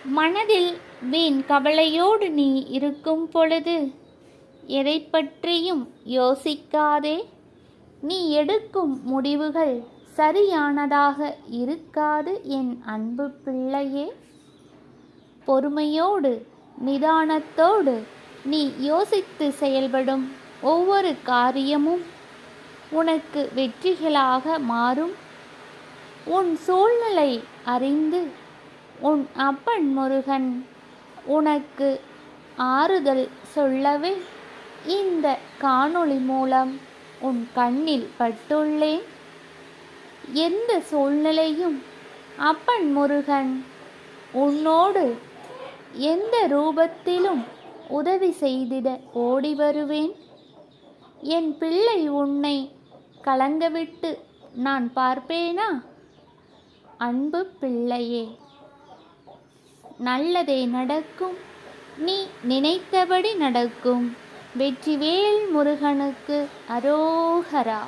மனதில் வீண் கவலையோடு நீ இருக்கும் பொழுது எதை பற்றியும் யோசிக்காதே. நீ எடுக்கும் முடிவுகள் சரியானதாக இருக்காது என் அன்பு பிள்ளையே. பொறுமையோடு நிதானத்தோடு நீ யோசித்து செயல்படும் ஒவ்வொரு காரியமும் உனக்கு வெற்றிகளாக மாறும். உன் சூழ்நிலை அறிந்து உன் அப்பன் முருகன் உனக்கு ஆறுதல் சொல்லவே இந்த காணொளி மூலம் உன் கண்ணில் பட்டுள்ளேன். எந்த சூழ்நிலையும் அப்பன் முருகன் உன்னோடு எந்த ரூபத்திலும் உதவி செய்திட ஓடி வருவேன். என் பிள்ளை, உன்னை கலங்கவிட்டு நான் பார்ப்பேனா? அன்பு பிள்ளையே, நல்லதே நடக்கும். நீ நினைத்தபடி நடக்கும். வெற்றிவேல் முருகனுக்கு அரோகரா.